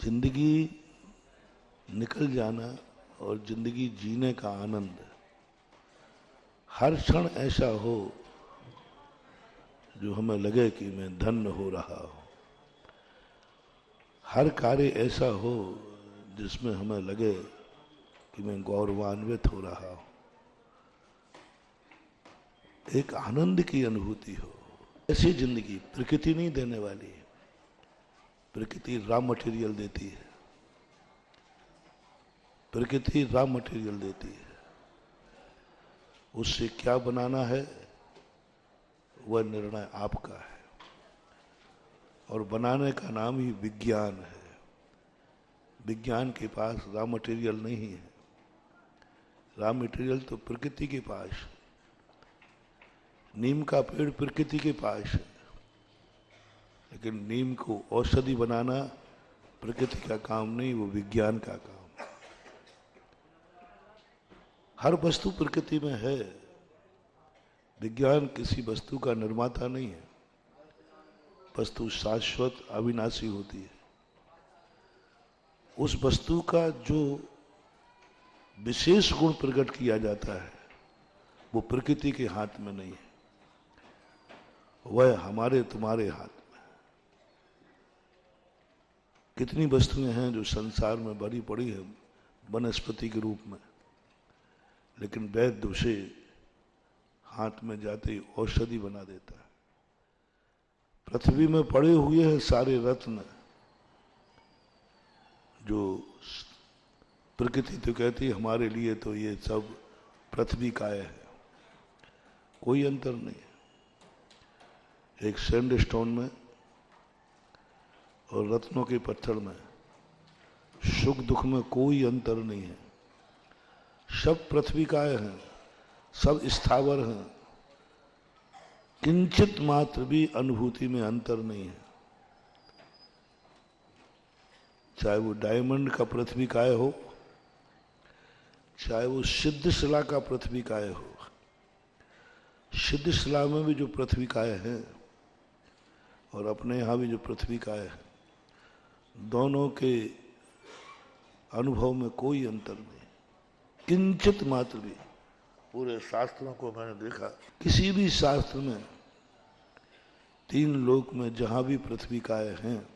जिंदगी निकल जाना और जिंदगी जीने का आनंद, हर क्षण ऐसा हो जो हमें लगे कि मैं धन्य हो रहा हूं। हर कार्य ऐसा हो जिसमें हमें लगे कि मैं गौरवान्वित हो रहा हूं। एक आनंद की अनुभूति हो, ऐसी जिंदगी प्रकृति नहीं देने वाली है। प्रकृति रॉ मटेरियल देती है, प्रकृति रॉ मटेरियल देती है। उससे क्या बनाना है वह निर्णय आपका है, और बनाने का नाम ही विज्ञान है। विज्ञान के पास रॉ मटेरियल नहीं है, रॉ मटेरियल तो प्रकृति के पास है। नीम का पेड़ प्रकृति के पास है, लेकिन नीम को औषधि बनाना प्रकृति का काम नहीं, वो विज्ञान का काम। हर वस्तु प्रकृति में है। विज्ञान किसी वस्तु का निर्माता नहीं है। वस्तु शाश्वत अविनाशी होती है। उस वस्तु का जो विशेष गुण प्रकट किया जाता है वो प्रकृति के हाथ में नहीं है, वह हमारे तुम्हारे हाथ में। कितनी वस्तुएं हैं जो संसार में भरी पड़ी है वनस्पति के रूप में, लेकिन वैद्य उसे हाथ में जाते ही औषधि बना देता है। पृथ्वी में पड़े हुए हैं सारे रत्न, जो प्रकृति तो कहती है हमारे लिए तो ये सब पृथ्वी काय है, कोई अंतर नहीं है। एक सैंडस्टोन में और रत्नों के पत्थर में सुख दुख में कोई अंतर नहीं है। सब पृथ्वी काय हैं, सब स्थावर हैं। किंचित मात्र भी अनुभूति में अंतर नहीं है। चाहे वो डायमंड का पृथ्वी काय हो, चाहे वो सिद्ध शिला का पृथ्वी काय हो। सिद्ध शिला में भी जो पृथ्वी काय है और अपने यहां भी जो पृथ्वी काय है, दोनों के अनुभव में कोई अंतर नहीं, किंचित मात्र भी। पूरे शास्त्रों को मैंने देखा, किसी भी शास्त्र में तीन लोक में जहां भी पृथ्वी काय हैं,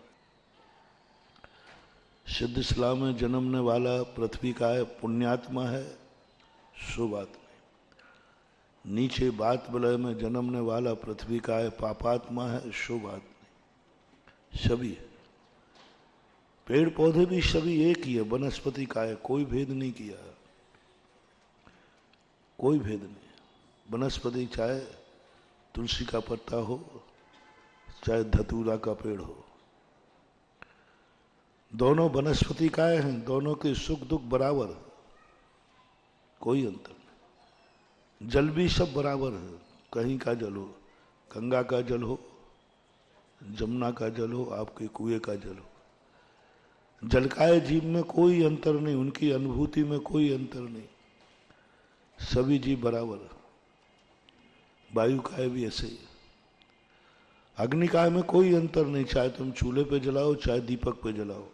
सिद्ध शिला में जन्मने वाला पृथ्वी काय पुण्यात्मा है, सो बात नहीं। नीचे बात विलय में जन्मने वाला पृथ्वी काय पापात्मा है, सो बात नहीं। सभी है। पेड़ पौधे भी सभी एक ही है, वनस्पति काय, कोई भेद नहीं किया, कोई भेद नहीं। वनस्पति चाहे तुलसी का पत्ता हो, चाहे धतूरा का पेड़ हो, दोनों वनस्पति काय हैं, दोनों के सुख दुख बराबर, कोई अंतर नहीं। जल भी सब बराबर है। कहीं का जल हो, गंगा का जल हो, जमुना का जल हो, आपके कुएं का जल हो, जलकाय जीव में कोई अंतर नहीं, उनकी अनुभूति में कोई अंतर नहीं। सभी जीव बराबर है। वायु काय भी ऐसे ही। अग्निकाय में कोई अंतर नहीं, चाहे तुम चूल्हे पे जलाओ, चाहे दीपक पे जलाओ,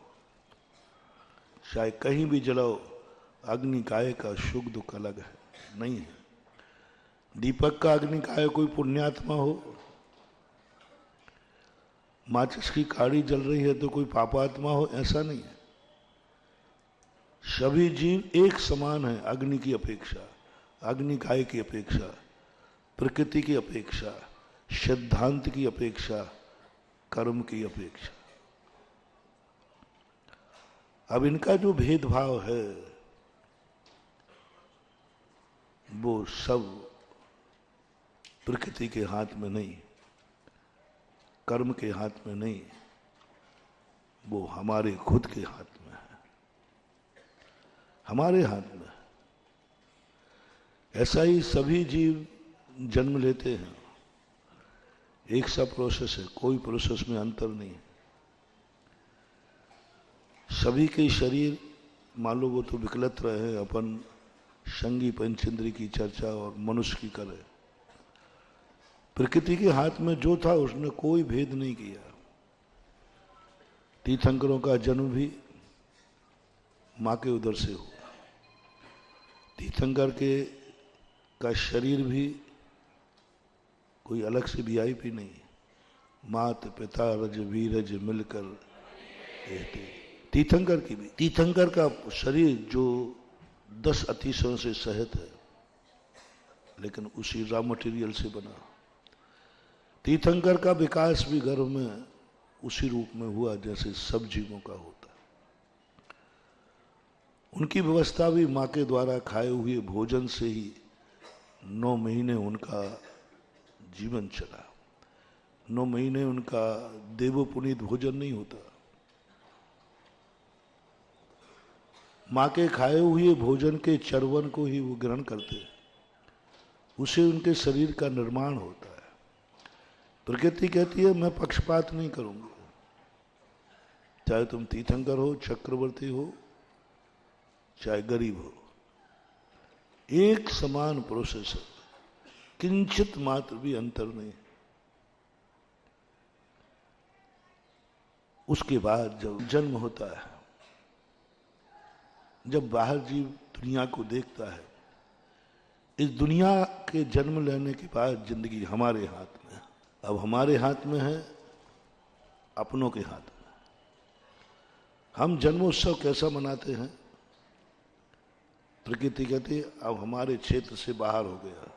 चाहे कहीं भी जलाओ, अग्निकाय का सुख दुख अलग है, नहीं है। दीपक का अग्निकाय कोई पुण्यात्मा हो, माचिस की काड़ी जल रही है तो कोई पापात्मा हो, ऐसा नहीं है। सभी जीव एक समान है अग्नि की अपेक्षा, अग्निकाय की अपेक्षा, प्रकृति की अपेक्षा, सिद्धांत की अपेक्षा, कर्म की अपेक्षा। अब इनका जो भेदभाव है वो सब प्रकृति के हाथ में नहीं, कर्म के हाथ में नहीं, वो हमारे खुद के हाथ में है, हमारे हाथ में। ऐसा ही सभी जीव जन्म लेते हैं, एक सा प्रोसेस है, कोई प्रोसेस में अंतर नहीं है। सभी के शरीर मान लो वो तो विकलत रहे, अपन संगी पंचेंद्री की चर्चा और मनुष्य की करें। प्रकृति के हाथ में जो था उसने कोई भेद नहीं किया। तीर्थंकरों का जन्म भी माँ के उदर से हुआ। तीर्थंकर के का शरीर भी कोई अलग से वीआईपी नहीं, मात पिता रज वीरज मिलकर रहते। तीर्थंकर की भी, तीर्थंकर का शरीर जो 10 अतिशयों से सहित है, लेकिन उसी रॉ मटेरियल से बना। तीर्थंकर का विकास भी गर्भ में उसी रूप में हुआ जैसे सब जीवों का होता है। उनकी व्यवस्था भी माँ के द्वारा खाए हुए भोजन से ही 9 महीने उनका जीवन चला। 9 महीने उनका देवोपुनीत भोजन नहीं होता। माँ के खाए हुए भोजन के चर्वन को ही वो ग्रहण करते हैं, उसे उनके शरीर का निर्माण होता है। प्रकृति कहती है मैं पक्षपात नहीं करूंगी, चाहे तुम तीर्थंकर हो, चक्रवर्ती हो, चाहे गरीब हो, एक समान प्रोसेस है, किंचित मात्र भी अंतर नहीं। उसके बाद जब जन्म होता है, जब बाहर जीव दुनिया को देखता है, इस दुनिया के जन्म लेने के बाद जिंदगी हमारे हाथ में है। अब हमारे हाथ में है, अपनों के हाथ में। हम जन्मोत्सव कैसा मनाते हैं? प्रकृति कहती है अब हमारे क्षेत्र से बाहर हो गया,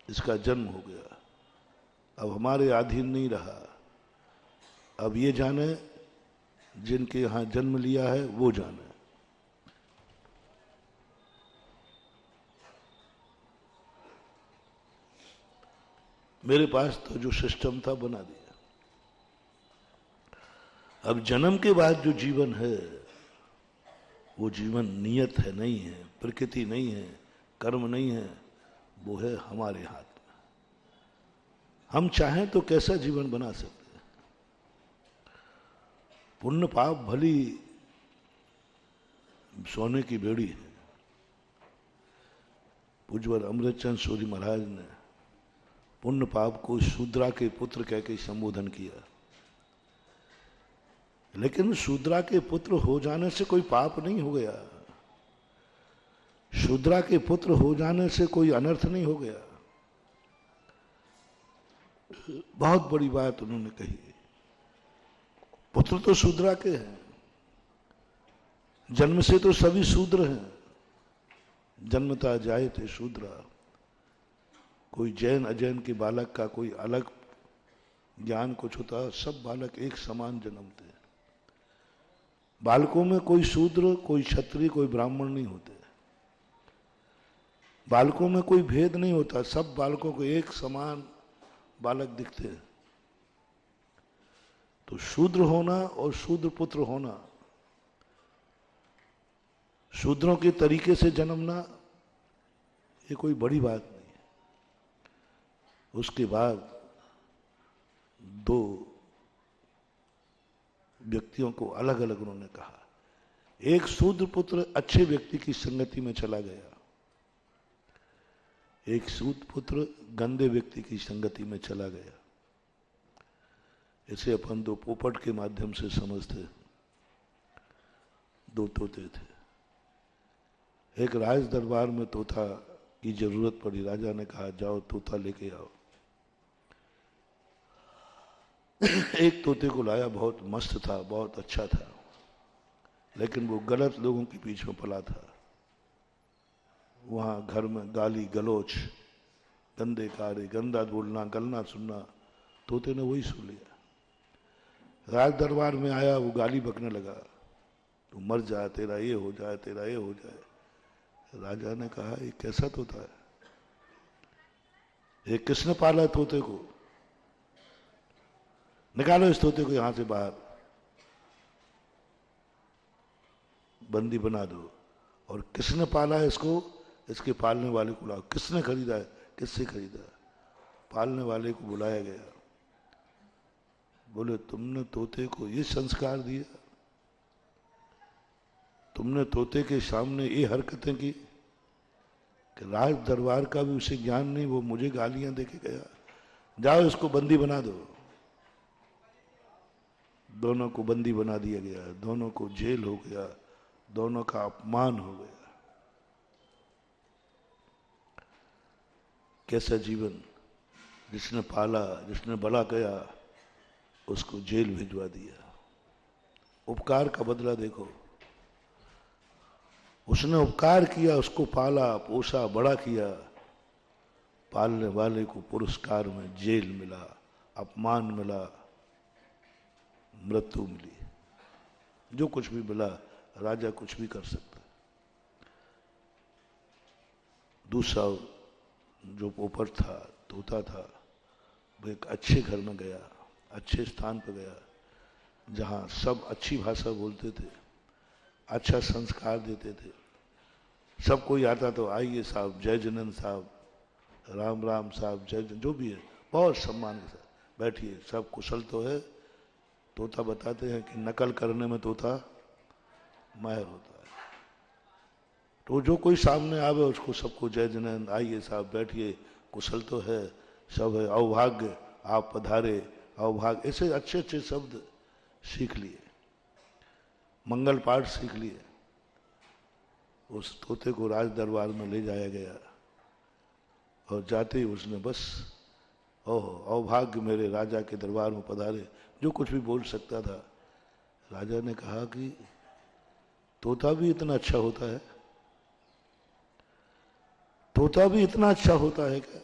इसका जन्म हो गया, अब हमारे अधीन नहीं रहा। अब ये जाने जिनके यहां जन्म लिया है वो जाने। मेरे पास तो जो सिस्टम था बना दिया। अब जन्म के बाद जो जीवन है वो जीवन नियत है, नहीं है, प्रकृति नहीं है, कर्म नहीं है, वो है हमारे हाथ में। हम चाहें तो कैसा जीवन बना सकते हैं। पुण्य पाप भली सोने की बेड़ी है। पूज्यवर अमृतचंद सूरी महाराज ने पुण्य पाप को शूद्रा के पुत्र कह के संबोधन किया, लेकिन शूद्रा के पुत्र हो जाने से कोई पाप नहीं हो गया, शूद्रा के पुत्र हो जाने से कोई अनर्थ नहीं हो गया। बहुत बड़ी बात उन्होंने कही। पुत्र तो शूद्रा के हैं, जन्म से तो सभी शूद्र हैं, जन्मता जाए थे शूद्रा। कोई जैन अजैन के बालक का कोई अलग ज्ञान कुछ होता, सब बालक एक समान जन्मते। बालकों में कोई शूद्र, कोई क्षत्रिय, कोई ब्राह्मण नहीं होते। बालकों में कोई भेद नहीं होता, सब बालकों को एक समान बालक दिखते हैं। तो शूद्र होना और शूद्र पुत्र होना, शूद्रों के तरीके से जन्मना, ये कोई बड़ी बात नहीं है। उसके बाद 2 व्यक्तियों को अलग अलग उन्होंने कहा। एक शूद्र पुत्र अच्छे व्यक्ति की संगति में चला गया, एक शूद्र पुत्र गंदे व्यक्ति की संगति में चला गया। इसे अपन 2 पोपट के माध्यम से समझते। 2 तोते थे। एक राज दरबार में तोता की जरूरत पड़ी। राजा ने कहा जाओ तोता लेके आओ। एक तोते को लाया, बहुत मस्त था, बहुत अच्छा था, लेकिन वो गलत लोगों के पीछे में पला था। वहां घर में गाली गलोच, गंदे कार्य, गंदा बोलना, गलना सुनना, तोते ने वही सुन लिया। राज दरबार में आया, वो गाली बकने लगा, तू मर जा, तेरा ये हो जाए, तेरा ये हो जाए। राजा ने कहा ये कैसा तोता है, ये किसने पाला तोते को? निकालो इस तोते को यहां से बाहर, बंदी बना दो। और किसने पाला है इसको? इसके पालने वाले को लाओ। किसने खरीदा है? किससे खरीदा? पालने वाले को बुलाया गया। बोले तुमने तोते को ये संस्कार दिया, तुमने तोते के सामने ये हरकतें की कि राज दरबार का भी उसे ज्ञान नहीं, वो मुझे गालियां देके गया। जाओ इसको बंदी बना दो। दोनों को बंदी बना दिया गया, दोनों को जेल हो गया, दोनों का अपमान हो गया। कैसा जीवन, जिसने पाला, जिसने बड़ा किया, उसको जेल भिजवा दिया। उपकार का बदला देखो, उसने उपकार किया, उसको पाला, पोसा, बड़ा किया, पालने वाले को पुरस्कार में जेल मिला, अपमान मिला, मृत्यु मिली। जो कुछ भी मिला, राजा कुछ भी कर सकता। दूसरा जो पोपट था, तोता था, वो एक अच्छे घर में गया, अच्छे स्थान पर गया, जहां सब अच्छी भाषा बोलते थे, अच्छा संस्कार देते थे। सब कोई आता तो आइए साहब, जय जिनेंद्र साहब, राम राम साहब, जय जो भी है, बहुत सम्मान के साथ बैठिए, सब कुशल तो है। तोता बताते हैं कि नकल करने में तोता माहिर होता है। तो जो कोई सामने आवे उसको सबको जय जिनेंद्र, आइए साहब बैठिए, कुशल तो है, सब है, अवभाग्य आप पधारे, अवभाग्य, ऐसे अच्छे अच्छे शब्द सीख लिए, मंगल पाठ सीख लिए। उस तोते को राज दरबार में ले जाया गया और जाते ही उसने बस, ओह अवभाग्य मेरे राजा के दरबार में पधारे, जो कुछ भी बोल सकता था। राजा ने कहा कि तोता भी इतना अच्छा होता है? तोता भी इतना अच्छा होता है क्या?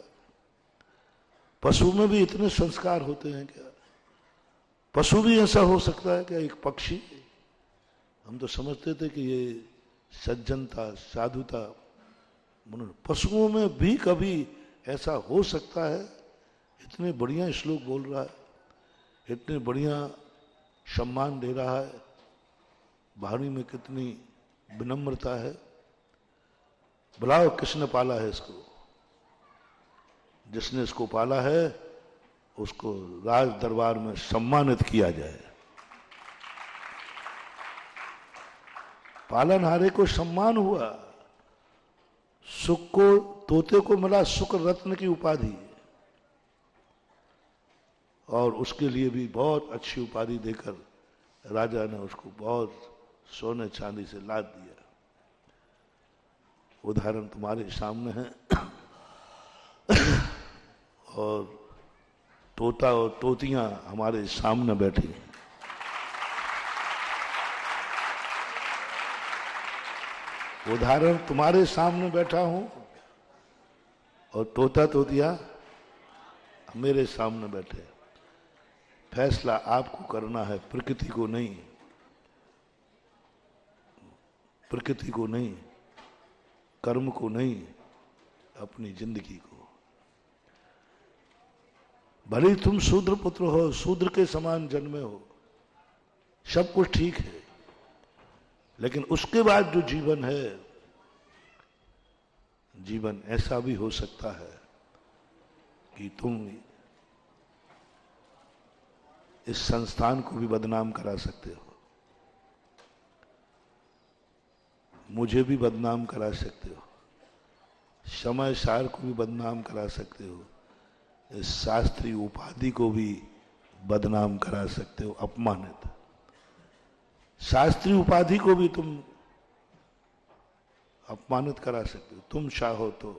पशु में भी इतने संस्कार होते हैं क्या? पशु भी ऐसा हो सकता है क्या? एक पक्षी, हम तो समझते थे कि ये सज्जनता, साधुता, पशुओं में भी कभी ऐसा हो सकता है? इतने बढ़िया श्लोक बोल रहा है, इतने बढ़िया सम्मान दे रहा है, वाणी में कितनी विनम्रता है। बुलाओ किसने पाला है इसको? जिसने इसको पाला है उसको राज दरबार में सम्मानित किया जाए। पालनहारे को सम्मान हुआ, सुख को, तोते को मिला सुख रत्न की उपाधि, और उसके लिए भी बहुत अच्छी उपाधि देकर राजा ने उसको बहुत सोने चांदी से लाद दिया। उदाहरण तुम्हारे सामने है। और तोता और तोतियां हमारे सामने बैठी हैं। उदाहरण तुम्हारे सामने बैठा हूं और तोता तोतिया मेरे सामने बैठे। फैसला आपको करना है, प्रकृति को नहीं, प्रकृति को नहीं, कर्म को नहीं, अपनी जिंदगी को। भले तुम शूद्र पुत्र हो, शूद्र के समान जन्मे हो, सब कुछ ठीक है, लेकिन उसके बाद जो जीवन है, जीवन ऐसा भी हो सकता है कि तुम इस संस्थान को भी बदनाम करा सकते हो, मुझे भी बदनाम करा सकते हो, समय सार को भी बदनाम करा सकते हो, इस शास्त्रीय उपाधि को भी बदनाम करा सकते हो, अपमानित। शास्त्रीय उपाधि को भी तुम अपमानित करा सकते हो, तुम चाहो तो।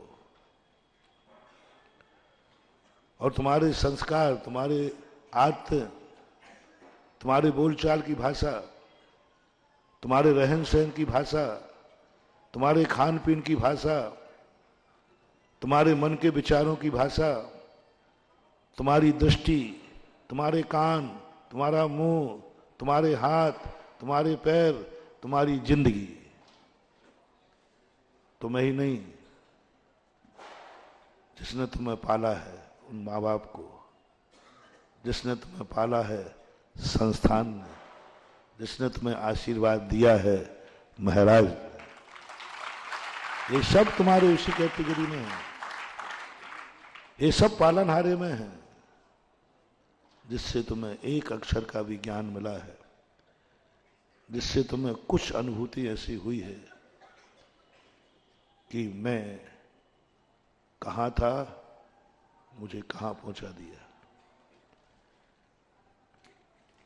और तुम्हारे संस्कार, तुम्हारे आदत, तुम्हारे बोलचाल की भाषा, तुम्हारे रहन सहन की भाषा, तुम्हारे खान पीन की भाषा, तुम्हारे मन के विचारों की भाषा, तुम्हारी दृष्टि, तुम्हारे कान, तुम्हारा मुंह, तुम्हारे हाथ, तुम्हारे पैर, तुम्हारी जिंदगी, तुम्हें ही नहीं, जिसने तुम्हें पाला है उन माँ बाप को, जिसने तुम्हें पाला है संस्थान ने, जिसने तुम्हें आशीर्वाद दिया है महाराज, ये सब तुम्हारे उसी कैटेगरी में है। ये सब पालनहारे में है, जिससे तुम्हें एक अक्षर का भी ज्ञान मिला है, जिससे तुम्हें कुछ अनुभूति ऐसी हुई है कि मैं कहाँ था, मुझे कहाँ पहुंचा दिया।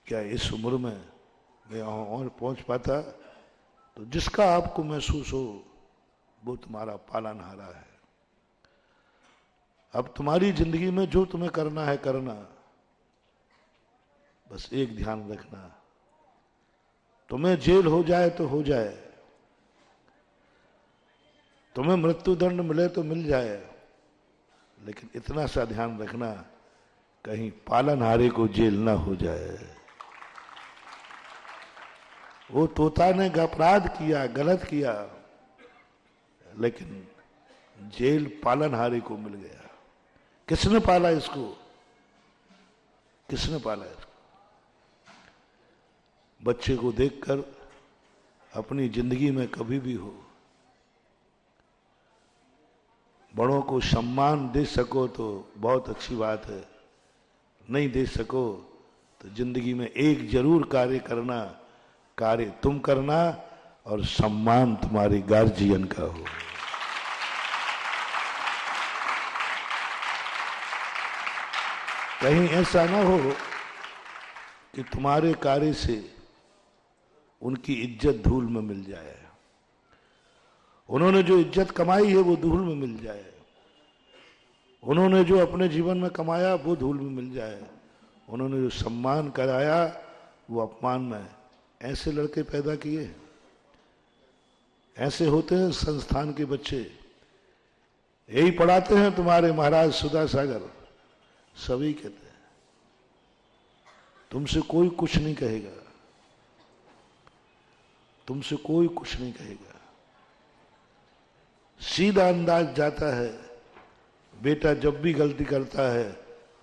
क्या इस उम्र में मैं और पहुंच पाता? तो जिसका आपको महसूस हो वो तुम्हारा पालनहारा है। अब तुम्हारी जिंदगी में जो तुम्हें करना है करना, बस एक ध्यान रखना, तुम्हें जेल हो जाए तो हो जाए, तुम्हें मृत्यु दंड मिले तो मिल जाए, लेकिन इतना सा ध्यान रखना कहीं पालनहारे को जेल ना हो जाए। वो तोता ने अपराध किया, गलत किया, लेकिन जेल पालनहारे को मिल गया। किसने पाला इसको? किसने पाला इसको? बच्चे को देखकर अपनी जिंदगी में कभी भी हो, बड़ों को सम्मान दे सको तो बहुत अच्छी बात है, नहीं दे सको तो जिंदगी में एक जरूर कार्य करना, कार्य तुम करना और सम्मान तुम्हारे गार्जियन का हो। कहीं ऐसा ना हो कि तुम्हारे कार्य से उनकी इज्जत धूल में मिल जाए, उन्होंने जो इज्जत कमाई है वो धूल में मिल जाए, उन्होंने जो अपने जीवन में कमाया वो धूल में मिल जाए, उन्होंने जो सम्मान कराया वो अपमान में। ऐसे लड़के पैदा किए, ऐसे होते हैं संस्थान के बच्चे, यही पढ़ाते हैं तुम्हारे महाराज सुधा सागर। सभी कहते हैं तुमसे कोई कुछ नहीं कहेगा, तुमसे कोई कुछ नहीं कहेगा। सीधा अंदाज जाता है, बेटा जब भी गलती करता है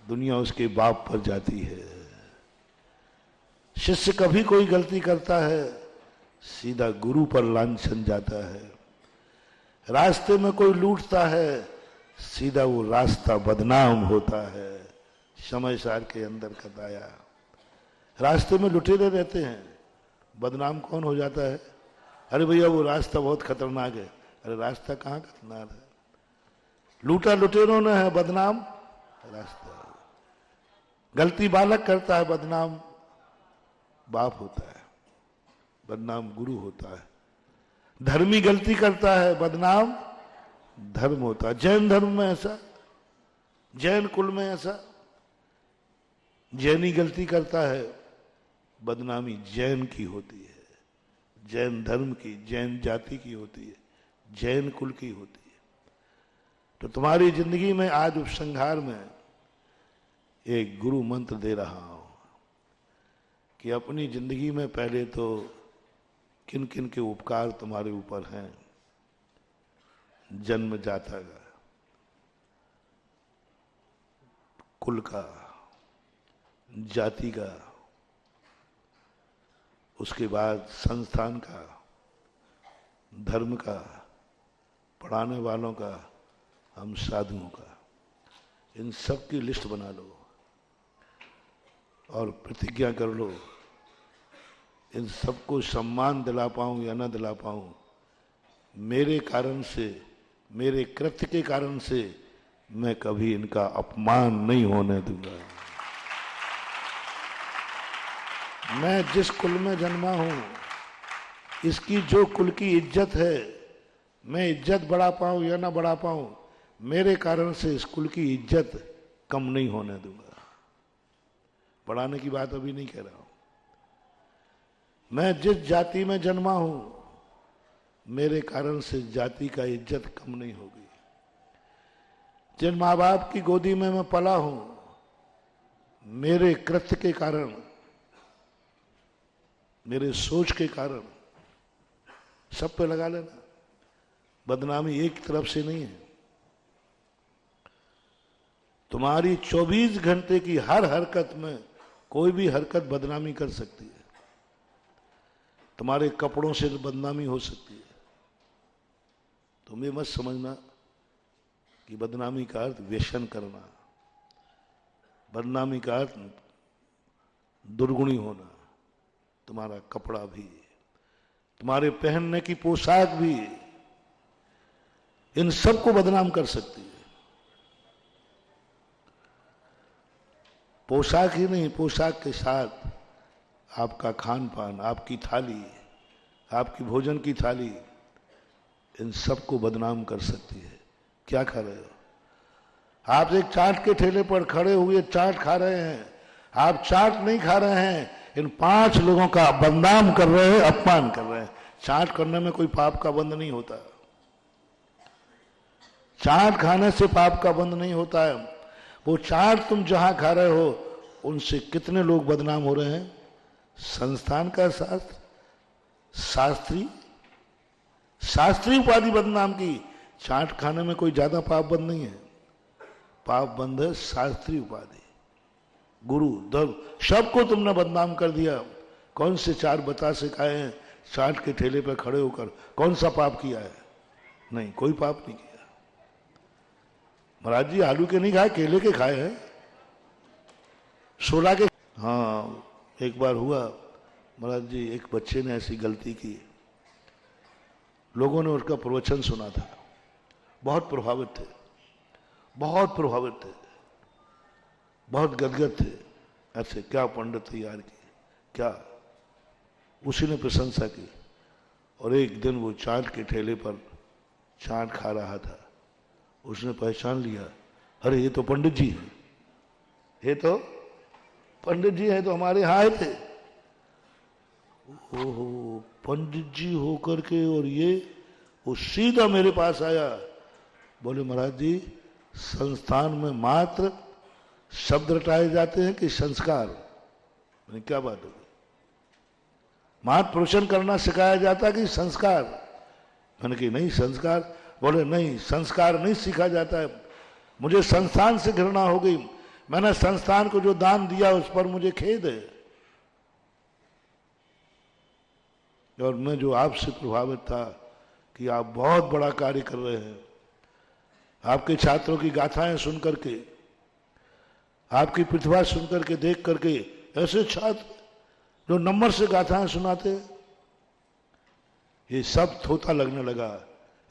दुनिया उसके बाप पर जाती है। शिष्य कभी कोई गलती करता है सीधा गुरु पर लांछन जाता है। रास्ते में कोई लूटता है सीधा वो रास्ता बदनाम होता है। समय सार के अंदर का दाया, रास्ते में लुटेरे रहते हैं, बदनाम कौन हो जाता है? अरे भैया वो रास्ता बहुत खतरनाक है। अरे रास्ता कहाँ खतरनाक है? लूटा लुटेरों ने है, बदनाम रास्ता। गलती बालक करता है, बदनाम बाप होता है, बदनाम गुरु होता है। धर्मी गलती करता है, बदनाम धर्म होता है। जैन धर्म में ऐसा, जैन कुल में ऐसा, जैनी गलती करता है बदनामी जैन की होती है, जैन धर्म की, जैन जाति की होती है, जैन कुल की होती है। तो तुम्हारी जिंदगी में आज उपसंहार में एक गुरु मंत्र दे रहा हूं कि अपनी जिंदगी में पहले तो किन किन के उपकार तुम्हारे ऊपर हैं। जन्म जाता का, कुल का, जाति का, उसके बाद संस्थान का, धर्म का, पढ़ाने वालों का, हम साधुओं का, इन सब की लिस्ट बना लो और प्रतिज्ञा कर लो, इन सबको सम्मान दिला पाऊं या न दिला पाऊं, मेरे कारण से, मेरे कृत्य के कारण से मैं कभी इनका अपमान नहीं होने दूंगा। मैं जिस कुल में जन्मा हूं, इसकी जो कुल की इज्जत है, मैं इज्जत बढ़ा पाऊं या ना बढ़ा पाऊं, मेरे कारण से इस कुल की इज्जत कम नहीं होने दूंगा। बढ़ाने की बात अभी नहीं कह रहा हूं। मैं जिस जाति में जन्मा हूं, मेरे कारण से जाति का इज्जत कम नहीं होगी। जिन माँ बाप की गोदी में मैं पला हूं, मेरे कृत्य के कारण, मेरे सोच के कारण, सब पे लगा लेना, बदनामी एक तरफ से नहीं है। तुम्हारी 24 घंटे की हर हरकत में कोई भी हरकत बदनामी कर सकती है। तुम्हारे कपड़ों से बदनामी हो सकती है। तुम ये मत समझना कि बदनामी का अर्थ व्यसन करना, बदनामी का अर्थ दुर्गुणी होना। तुम्हारा कपड़ा भी, तुम्हारे पहनने की पोशाक भी, इन सबको बदनाम कर सकती है। पोशाक ही नहीं, पोशाक के साथ आपका खान पान, आपकी थाली, आपकी भोजन की थाली इन सबको बदनाम कर सकती है। क्या खा रहे हो आप? एक चाट के ठेले पर खड़े हुए चाट खा रहे हैं। आप चाट नहीं खा रहे हैं, इन 5 लोगों का बदनाम कर रहे हैं, अपमान कर रहे हैं। चाट करने में कोई पाप का बंध नहीं होता। चाट खाने से पाप का बंध नहीं होता है। वो चाट तुम जहां खा रहे हो उनसे कितने लोग बदनाम हो रहे हैं। संस्थान का शास्त्र, शास्त्री उपाधि बदनाम की। चाट खाने में कोई ज्यादा पाप बंध नहीं है। पाप बंध है शास्त्री उपाधि, गुरु धर्म, सबको तुमने बदनाम कर दिया। कौन से 4 बतासे खाए हैं चाट के ठेले पर खड़े होकर? कौन सा पाप किया है? नहीं, कोई पाप नहीं किया। महाराज जी आलू के नहीं खाए, केले के खाए हैं, सोला के। हाँ, एक बार हुआ महाराज जी, एक बच्चे ने ऐसी गलती की, लोगों ने उसका प्रवचन सुना था, बहुत प्रभावित थे, बहुत प्रभावित थे, बहुत गदगद थे। ऐसे क्या पंडित तैयार की, क्या! उसी ने प्रशंसा की। और एक दिन वो चाट के ठेले पर चाट खा रहा था, उसने पहचान लिया, अरे ये तो पंडित जी हैं, ये तो पंडित जी हैं, तो हमारे यहाँ आए थे। ओहो, पंडित जी होकर के, और ये वो सीधा मेरे पास आया, बोले महाराज जी संस्थान में मात्र शब्द रटाए जाते हैं कि संस्कार? मैंने क्या बात होगी, मात्र प्रवचन करना सिखाया जाता कि संस्कार? मैंने कही नहीं संस्कार। बोले नहीं, संस्कार नहीं सीखा जाता है, मुझे संस्थान से घृणा हो गई, मैंने संस्थान को जो दान दिया उस पर मुझे खेद है, और मैं जो आपसे प्रभावित था कि आप बहुत बड़ा कार्य कर रहे हैं। आपके छात्रों की गाथाएं सुन करके, आपकी प्रतिभा सुन करके, देख करके, ऐसे छात्र जो नंबर से गाथाएं सुनाते, ये सब थोथा लगने लगा,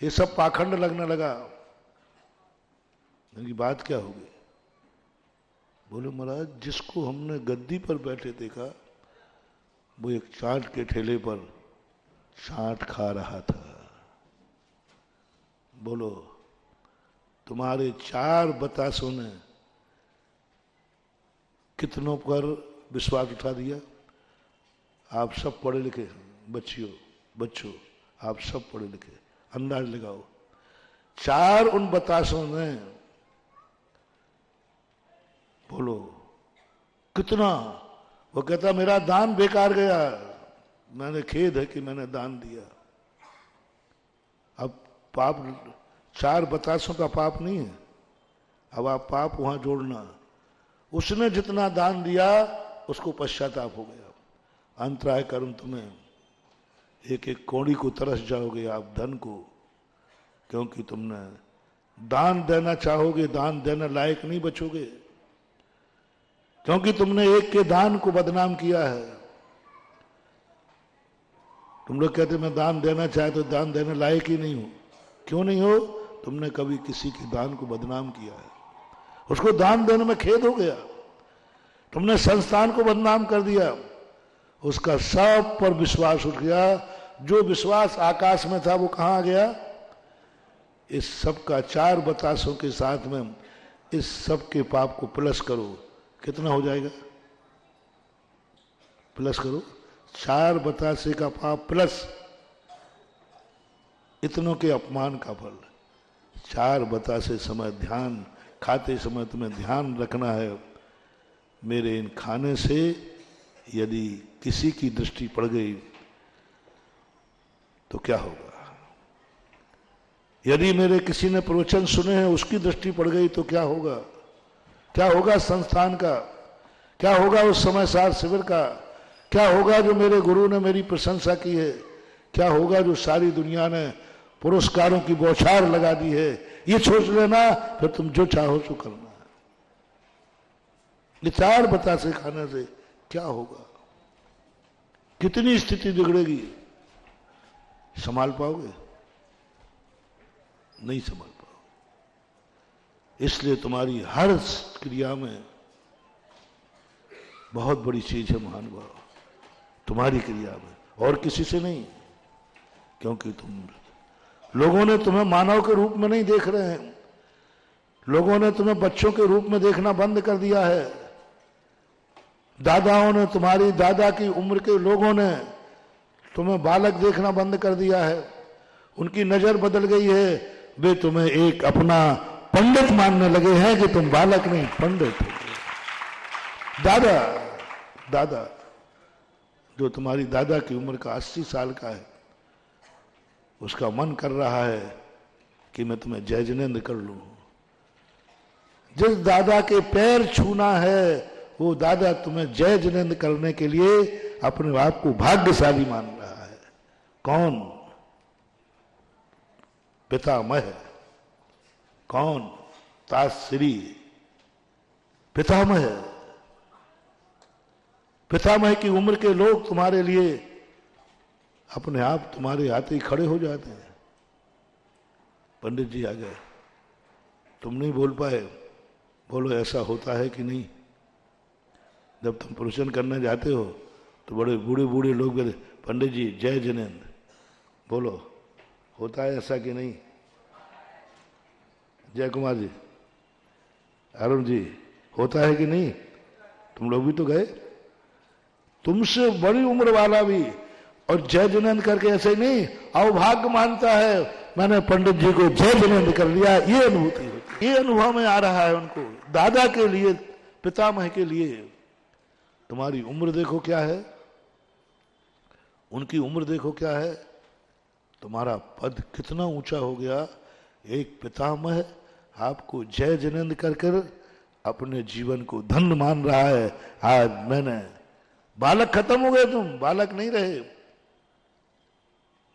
ये सब पाखंड लगने लगा। इनकी बात क्या होगी? बोले महाराज जिसको हमने गद्दी पर बैठे देखा वो एक चाट के ठेले पर चाट खा रहा था। बोलो तुम्हारे 4 बतासों ने कितनों पर विश्वास उठा दिया? आप सब पढ़े लिखे बच्चों, आप सब पढ़े लिखे, अंदाज लगाओ 4 उन बतासों ने, बोलो कितना? वो कहता मेरा दान बेकार गया, मैंने खेद है कि मैंने दान दिया। अब पाप 4 बतासों का पाप नहीं है, अब आप पाप वहां जोड़ना। उसने जितना दान दिया उसको पश्चाताप हो गया। अंतराय कर्म तुम्हें, एक एक कौड़ी को तरस जाओगे आप धन को, क्योंकि तुमने दान देना चाहोगे, दान देने लायक नहीं बचोगे, क्योंकि तुमने एक के दान को बदनाम किया है। तुम लोग कहते मैं दान देना चाहे तो दान देने लायक ही नहीं हूं। क्यों नहीं हो? तुमने कभी किसी के दान को बदनाम किया है, उसको दान देने में खेद हो गया। तुमने संस्थान को बदनाम कर दिया, उसका सब पर विश्वास उठ गया। जो विश्वास आकाश में था वो कहां गया? इस सब का 4 बतासों के साथ में इस सब के पाप को प्लस करो, कितना हो जाएगा? प्लस करो, 4 बतासे का पाप प्लस इतनों के अपमान का फल। 4 बतासे समय ध्यान, खाते समय तुम्हें ध्यान रखना है, मेरे इन खाने से यदि किसी की दृष्टि पड़ गई तो क्या होगा? यदि मेरे किसी ने प्रवचन सुने हैं उसकी दृष्टि पड़ गई तो क्या होगा? क्या होगा संस्थान का? क्या होगा उस समय सार शिविर का? क्या होगा जो मेरे गुरु ने मेरी प्रशंसा की है? क्या होगा जो सारी दुनिया ने पुरस्कारों की बौछार लगा दी है? ये सोच लेना, फिर तुम जो चाहो सो करना। ये 4 बतासे खाने से क्या होगा? कितनी स्थिति बिगड़ेगी? संभाल पाओगे? नहीं संभाल पाओगे। इसलिए तुम्हारी हर क्रिया में बहुत बड़ी चीज है महानुभाव, तुम्हारी क्रिया में, और किसी से नहीं। क्योंकि लोगों ने तुम्हें मानव के रूप में नहीं देख रहे हैं, लोगों ने तुम्हें बच्चों के रूप में देखना बंद कर दिया है। दादाओं ने, तुम्हारी दादा की उम्र के लोगों ने तुम्हें बालक देखना बंद कर दिया है। उनकी नजर बदल गई है, वे तुम्हें एक अपना पंडित मानने लगे हैं कि तुम बालक नहीं पंडित हो। दादा दादा जो तुम्हारी दादा की उम्र का 80 साल का है, उसका मन कर रहा है कि मैं तुम्हें जय जिनेंद्र कर लूं। जिस दादा के पैर छूना है, वो दादा तुम्हें जय जिनेंद्र करने के लिए अपने आप को भाग्यशाली मान रहा है। कौन? पितामह। कौन? ताश्री पितामह। पितामह की उम्र के लोग तुम्हारे लिए अपने आप तुम्हारे आते ही खड़े हो जाते हैं। पंडित जी आ गए, तुम नहीं बोल पाए, बोलो ऐसा होता है कि नहीं? जब तुम प्रवचन करने जाते हो तो बड़े बूढ़े बूढ़े लोग बोले, पंडित जी जय जिनेंद्र, बोलो होता है ऐसा कि नहीं? जय कुमार जी, अरुण जी, होता है कि नहीं? तुम लोग भी तो गए, तुमसे बड़ी उम्र वाला भी और जय जिनेंद्र करके ऐसे नहीं अवभाग्य मानता है, मैंने पंडित जी को जय जिनेंद्र कर लिया। ये अनुभूति होती, ये अनुभव में आ रहा है उनको। दादा के लिए, पितामह के लिए तुम्हारी उम्र देखो क्या है, उनकी उम्र देखो क्या है, तुम्हारा पद कितना ऊंचा हो गया। एक पितामह आपको जय जिनेंद्र कर कर अपने जीवन को धन्य मान रहा है। आज मैंने, बालक खत्म हो गए, तुम बालक नहीं रहे,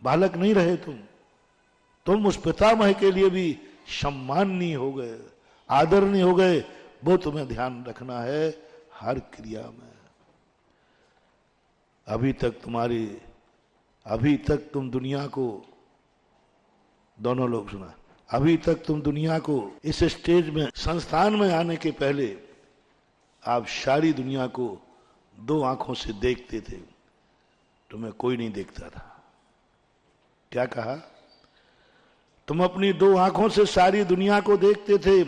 बालक नहीं रहे तुम उस पितामह के लिए भी सम्माननीय हो गए, आदरणीय हो गए। वो तुम्हें ध्यान रखना है हर क्रिया में। अभी तक तुम दुनिया को, दोनों लोग सुना, अभी तक तुम दुनिया को इस स्टेज में, संस्थान में आने के पहले आप सारी दुनिया को 2 आंखों से देखते थे, तुम्हें कोई नहीं देखता था। क्या कहा? तुम अपनी 2 आंखों से सारी दुनिया को देखते थे,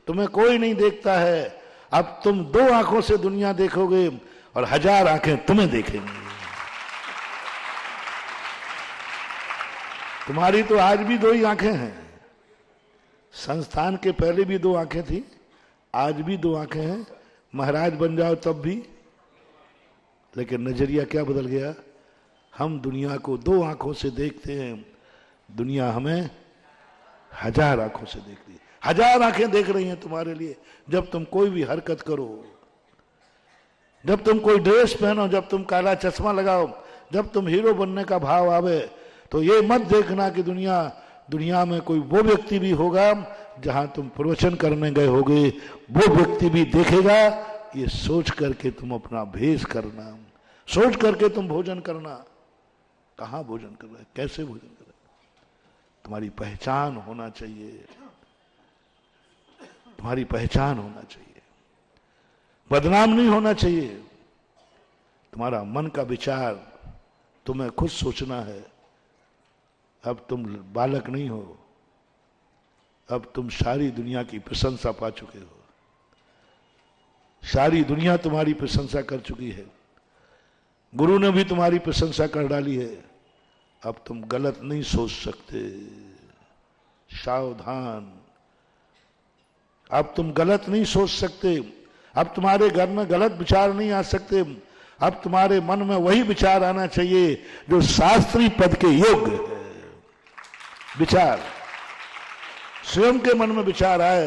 तुम्हें कोई नहीं देखता है। अब तुम 2 आंखों से दुनिया देखोगे और 1000 आंखें तुम्हें देखेंगी। तुम्हारी तो आज भी 2 ही आंखें हैं। संस्थान के पहले भी 2 आंखें थी, आज भी 2 आंखें हैं। महाराज बन जाओ तब भी, लेकिन नजरिया क्या बदल गया? हम दुनिया को 2 आंखों से देखते हैं, दुनिया हमें 1000 आंखों से देख रही है। 1000 आंखें देख रही हैं तुम्हारे लिए। जब तुम कोई भी हरकत करो, जब तुम कोई ड्रेस पहनो, जब तुम काला चश्मा लगाओ, जब तुम हीरो बनने का भाव आवे, तो ये मत देखना कि दुनिया में कोई वो व्यक्ति भी होगा जहां तुम प्रवचन करने गए होगे, वो व्यक्ति भी देखेगा। ये सोच करके तुम अपना भेष करना, सोच करके तुम भोजन करना। कहां भोजन कर रहे हैं, कैसे भोजन कर रहे हैं? तुम्हारी पहचान होना चाहिए, तुम्हारी पहचान होना चाहिए, बदनाम नहीं होना चाहिए। तुम्हारा मन का विचार तुम्हें खुद सोचना है। अब तुम बालक नहीं हो, अब तुम सारी दुनिया की प्रशंसा पा चुके हो, सारी दुनिया तुम्हारी प्रशंसा कर चुकी है, गुरु ने भी तुम्हारी प्रशंसा कर डाली है। अब तुम गलत नहीं सोच सकते, सावधान। अब तुम गलत नहीं सोच सकते, अब तुम्हारे घर में गलत विचार नहीं आ सकते। अब तुम्हारे मन में वही विचार आना चाहिए जो शास्त्री पद के योग्य है। विचार स्वयं के मन में विचार आए,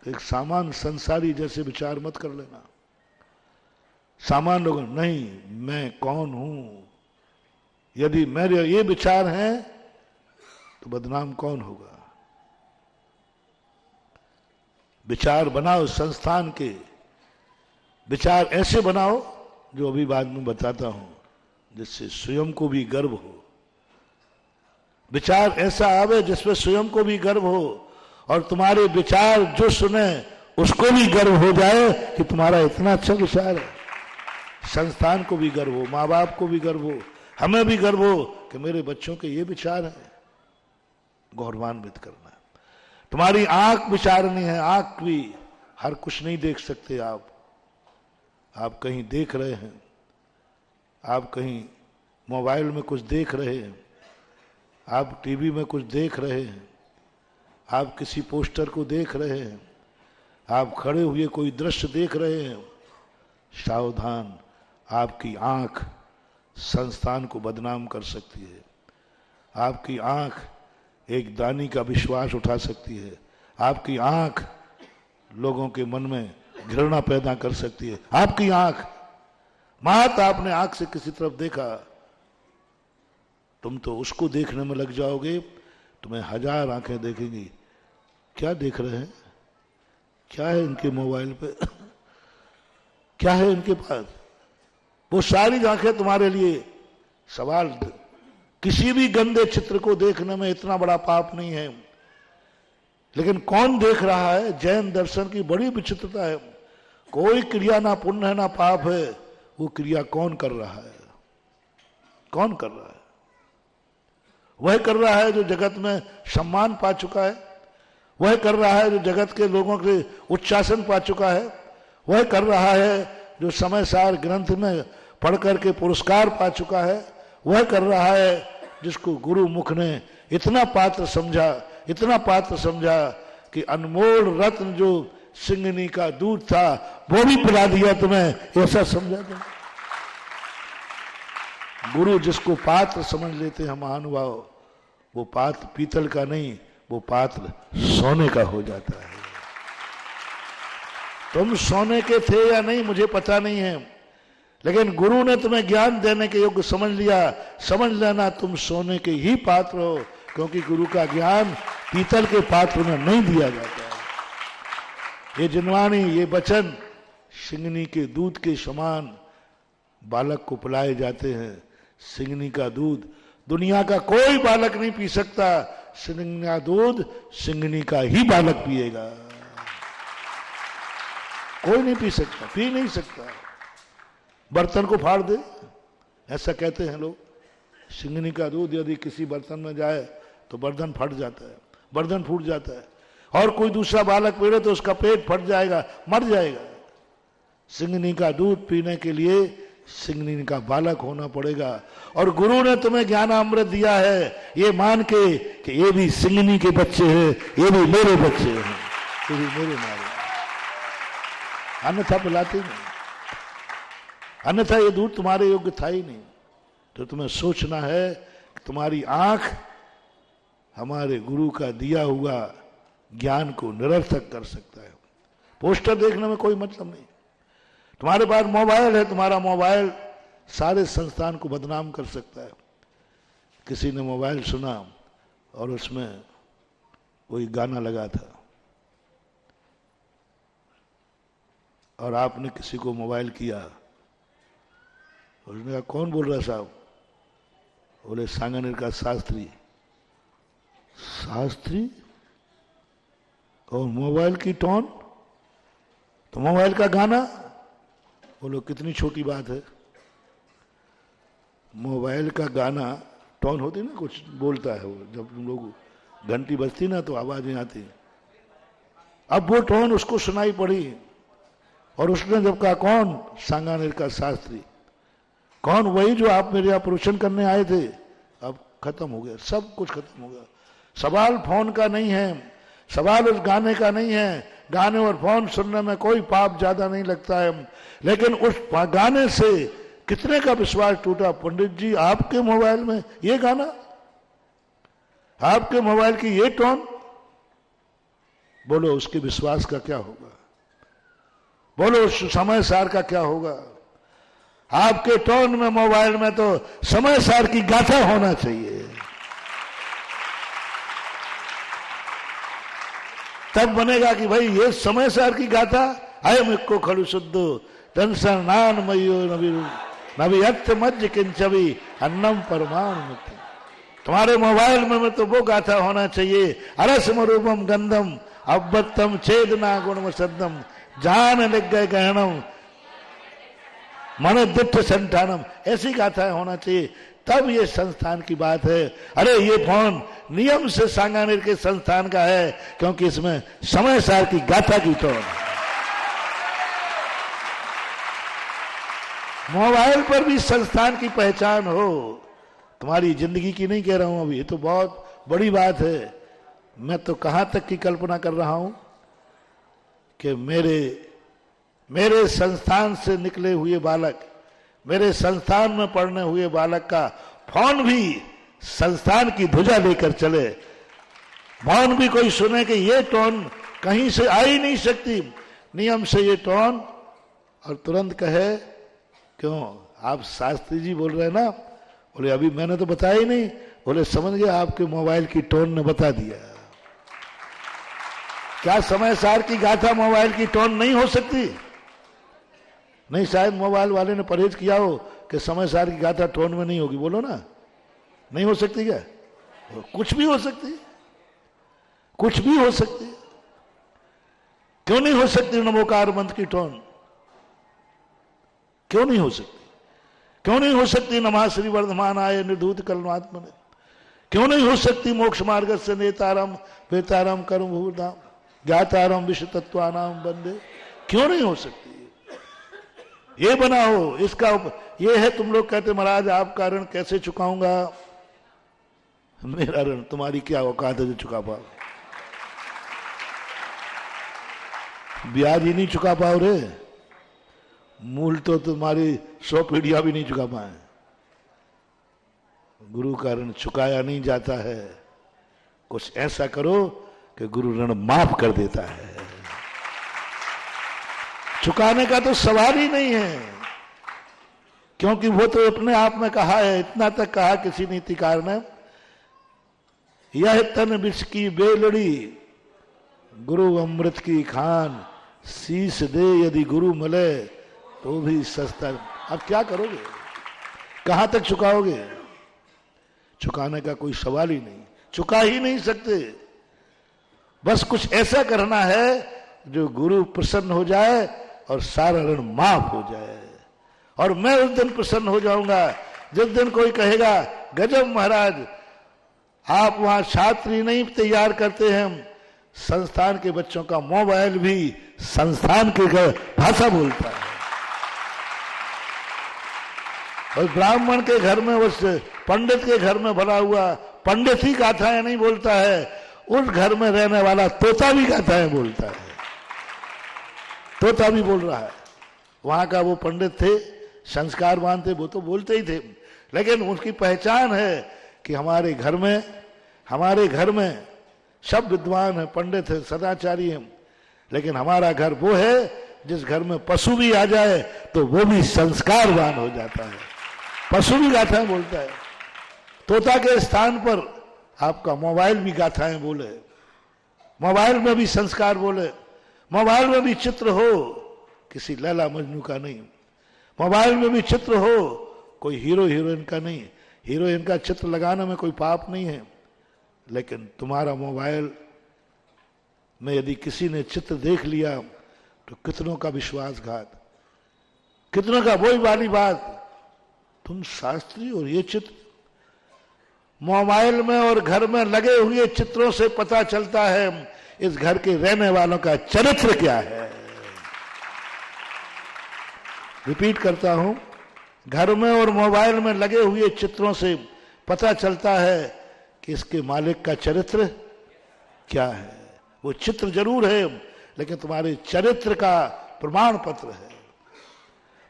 एक सामान्य संसारी जैसे विचार मत कर लेना। सामान्य लोग नहीं, मैं कौन हूं, यदि मेरे ये विचार हैं तो बदनाम कौन होगा? विचार बनाओ, संस्थान के विचार ऐसे बनाओ जो अभी बाद में बताता हूं, जिससे स्वयं को भी गर्व हो। विचार ऐसा आवे जिसमें स्वयं को भी गर्व हो और तुम्हारे विचार जो सुने उसको भी गर्व हो जाए कि तुम्हारा इतना अच्छा विचार है। संस्थान को भी गर्व हो, माँ बाप को भी गर्व हो, हमें भी गर्व हो कि मेरे बच्चों के ये विचार हैं, गौरवान्वित करना है। तुम्हारी आंख विचारनी है, आंख भी हर कुछ नहीं देख सकते आप कहीं देख रहे हैं, आप कहीं मोबाइल में कुछ देख रहे हैं, आप टीवी में कुछ देख रहे हैं, आप किसी पोस्टर को देख रहे हैं, आप खड़े हुए कोई दृश्य देख रहे हैं। सावधान, आपकी आंख संस्थान को बदनाम कर सकती है, आपकी आंख एक दानी का विश्वास उठा सकती है, आपकी आंख लोगों के मन में घृणा पैदा कर सकती है। आपकी आंख, मात आपने आंख से किसी तरफ देखा, तुम तो उसको देखने में लग जाओगे, तुम्हें 1000 आंखें देखेंगी। क्या देख रहे हैं, क्या है इनके मोबाइल पे, क्या है इनके पास, वो सारी आंखें तुम्हारे लिए सवाल। किसी भी गंदे चित्र को देखने में इतना बड़ा पाप नहीं है, लेकिन कौन देख रहा है? जैन दर्शन की बड़ी विचित्रता है, कोई क्रिया ना पुण्य है ना पाप है, वो क्रिया कौन कर रहा है? कौन कर रहा है? वह कर रहा है जो जगत में सम्मान पा चुका है, वह कर रहा है जो जगत के लोगों के उच्चासन पा चुका है, वह कर रहा है जो समय सार ग्रंथ में पढ़ करके पुरस्कार पा चुका है, वह कर रहा है जिसको गुरु मुख ने इतना पात्र समझा, इतना पात्र समझा कि अनमोल रत्न जो सिंगनी का दूध था वो भी पिला दिया तुम्हें, ऐसा समझा तुम। गुरु जिसको पात्र समझ लेते हैं महानुभाव, वो पात्र पीतल का नहीं, वो पात्र सोने का हो जाता है। तुम सोने के थे या नहीं मुझे पता नहीं है, लेकिन गुरु ने तुम्हें ज्ञान देने के योग्य समझ लिया, समझ लेना तुम सोने के ही पात्र हो, क्योंकि गुरु का ज्ञान पीतल के पात्र में नहीं दिया जाता है। ये जिनवाणी, ये वचन सिंगनी के दूध के समान बालक को पिलाए जाते हैं। सिंगनी का दूध दुनिया का कोई बालक नहीं पी सकता, सिंगनी का दूध सिंगनी का ही बालक पिएगा, कोई नहीं पी सकता, पी नहीं सकता। बर्तन को फाड़ दे, ऐसा कहते हैं लोग। सिंगनी का दूध यदि किसी बर्तन में जाए तो बर्तन फट जाता है, बर्तन फूट जाता है, और कोई दूसरा बालक पी तो उसका पेट फट जाएगा, मर जाएगा। सिंगनी का दूध पीने के लिए सिंगनी का बालक होना पड़ेगा। और गुरु ने तुम्हें ज्ञानामृत दिया है ये मान के कि ये भी सिंगनी के बच्चे हैं, ये भी मेरे बच्चे हैं, ये भी मेरे मारे, अन्यथा पिलाते नहीं, अन्यथा ये दूध तुम्हारे योग्य था ही नहीं। तो तुम्हें सोचना है कि तुम्हारी आंख हमारे गुरु का दिया हुआ ज्ञान को निरर्थक कर सकता है। पोस्टर देखने में कोई मतलब नहीं। तुम्हारे पास मोबाइल है, तुम्हारा मोबाइल सारे संस्थान को बदनाम कर सकता है। किसी ने मोबाइल सुना और उसमें कोई गाना लगा था, और आपने किसी को मोबाइल किया, उसने कहा कौन बोल रहा है साहब? बोले सांगानेर का शास्त्री। शास्त्री और मोबाइल की टोन, तो मोबाइल का गाना। बोलो कितनी छोटी बात है, मोबाइल का गाना टोन होती ना, कुछ बोलता है वो, जब तुम लोग घंटी बजती ना तो आवाजें आती। अब वो टोन उसको सुनाई पड़ी और उसने जब कहा कौन? सांगानेर का शास्त्री। कौन? वही जो आप मेरे यहाँ प्रवचन करने आए थे। अब खत्म हो गया, सब कुछ खत्म हो गया। सवाल फोन का नहीं है, सवाल उस गाने का नहीं है। गाने और फोन सुनने में कोई पाप ज्यादा नहीं लगता है, लेकिन उस गाने से कितने का विश्वास टूटा। पंडित जी आपके मोबाइल में ये गाना, आपके मोबाइल की ये टोन, बोलो उसके विश्वास का क्या होगा? बोलो उस समय सार का क्या होगा? आपके टोन में मोबाइल में तो समय सार की गाथा होना चाहिए, तब बनेगा कि भाई ये समय सार की गाथा। अयम इक्को खड़ु शुद्धो टेंशन नान मयो नबी अर्थ मज्ज किंचवी अन्नम परमाण मुक्ति। तुम्हारे मोबाइल में तो वो गाथा होना चाहिए, अरसम रूपम गंधम अव्वत्तम छेदना गुणम सद्दम जान लग गए गहणम मन दिट्ठ संठानम, ऐसी गाथाएं होना चाहिए, तब ये संस्थान की बात है। अरे ये फोन नियम से सांगानेर के संस्थान का है, क्योंकि इसमें समय सार की गाथा की टोन। मोबाइल पर भी संस्थान की पहचान हो, तुम्हारी जिंदगी की नहीं कह रहा हूं अभी, ये तो बहुत बड़ी बात है। मैं तो कहां तक की कल्पना कर रहा हूं कि मेरे संस्थान से निकले हुए बालक, मेरे संस्थान में पढ़ने हुए बालक का फोन भी संस्थान की ध्वजा लेकर चले। फोन भी कोई सुने कि ये टोन कहीं से आ ही नहीं सकती, नियम से ये टोन, और तुरंत कहे क्यों आप शास्त्री जी बोल रहे हैं ना? बोले अभी मैंने तो बताया ही नहीं। बोले समझ गए, आपके मोबाइल की टोन ने बता दिया। क्या समय सार की गाथा मोबाइल की टोन नहीं हो सकती? नहीं, शायद मोबाइल वाले ने परहेज किया हो कि समय सार की गाथा टोन में नहीं होगी। बोलो ना, नहीं हो सकती क्या? कुछ भी हो सकती, कुछ भी हो सकती। क्यों नहीं हो सकती नमोकार मंत्र की टोन? क्यों नहीं हो सकती? क्यों नहीं हो सकती नमः श्री वर्धमान आय निर्धूत करुणात्मने? क्यों नहीं हो सकती मोक्ष मार्ग से नेतारम वेतारम कर्म भूताम ज्ञातारम विश्व तत्वानाम बंदे? क्यों नहीं हो सकती? ये बनाओ, इसका ये है। तुम लोग कहते महाराज आपका ऋण कैसे चुकाऊंगा? मेरा ऋण तुम्हारी क्या औकात है जो चुका पाओ? ब्याज ही नहीं चुका पाओ रे, मूल तो तुम्हारी 100 पीढ़ियां भी नहीं चुका पाए। गुरु का ऋण चुकाया नहीं जाता है। कुछ ऐसा करो कि गुरु ऋण माफ कर देता है। चुकाने का तो सवाल ही नहीं है, क्योंकि वो तो अपने आप में कहा है, इतना तक कहा किसी नीतिकार ने, यह तन विष की बेलड़ी गुरु अमृत की खान, शीश दे यदि गुरु मले तो भी सस्ता। अब क्या करोगे? कहां तक चुकाओगे? चुकाने का कोई सवाल ही नहीं, चुका ही नहीं सकते। बस कुछ ऐसा करना है जो गुरु प्रसन्न हो जाए और सारा ऋण माफ हो जाए। और मैं उस दिन प्रसन्न हो जाऊंगा जिस दिन कोई कहेगा गजब महाराज, आप वहां छात्री नहीं तैयार करते हैं, संस्थान के बच्चों का मोबाइल भी संस्थान की भाषा बोलता है। और ब्राह्मण के घर में, उस पंडित के घर में भरा हुआ पंडित ही गाथाएं नहीं बोलता है, उस घर में रहने वाला तोता भी गाथाएं बोलता है। तोता भी बोल रहा है। वहां का वो पंडित थे, संस्कारवान थे, वो तो बोलते ही थे, लेकिन उसकी पहचान है कि हमारे घर में सब विद्वान है, पंडित है, सदाचारी है, लेकिन हमारा घर वो है जिस घर में पशु भी आ जाए तो वो भी संस्कारवान हो जाता है। पशु भी गाथाएं बोलता है। तोता के स्थान पर आपका मोबाइल भी गाथाएं बोले, मोबाइल में भी संस्कार बोले, मोबाइल में भी चित्र हो, किसी लैला मजनू का नहीं, मोबाइल में भी चित्र हो, कोई हीरो हीरोइन का नहीं। हीरोइन का चित्र लगाने में कोई पाप नहीं है, लेकिन तुम्हारा मोबाइल में यदि किसी ने चित्र देख लिया तो कितनों का विश्वासघात, कितनों का वही वाली बात, तुम शास्त्री और ये चित्र। मोबाइल में और घर में लगे हुए चित्रों से पता चलता है इस घर के रहने वालों का चरित्र क्या है। रिपीट करता हूं, घर में और मोबाइल में लगे हुए चित्रों से पता चलता है कि इसके मालिक का चरित्र क्या है। वो चित्र जरूर है, लेकिन तुम्हारे चरित्र का प्रमाण पत्र है।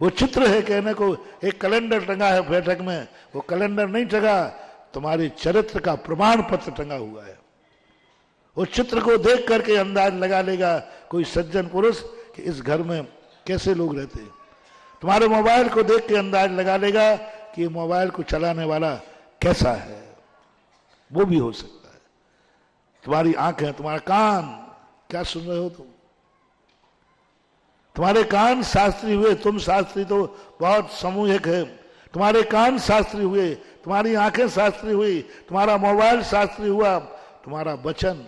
वो चित्र है कहने को, एक कैलेंडर टंगा है बैठक में, वो कैलेंडर नहीं टंगा, तुम्हारे चरित्र का प्रमाण पत्र टंगा हुआ है। उस चित्र को देख करके अंदाज लगा लेगा कोई सज्जन पुरुष कि इस घर में कैसे लोग रहते हैं। तुम्हारे मोबाइल को देख के अंदाज लगा लेगा कि ये मोबाइल को चलाने वाला कैसा है, वो भी हो सकता है। तुम्हारी आंखें, तुम्हारा कान, क्या सुन रहे हो तुम? तुम्हारे कान शास्त्री हुए, तुम शास्त्री तो बहुत सामूहिक है, तुम्हारे कान शास्त्री हुए, तुम्हारी आंखें शास्त्री हुई, तुम्हारा मोबाइल शास्त्री हुआ, तुम्हारा वचन,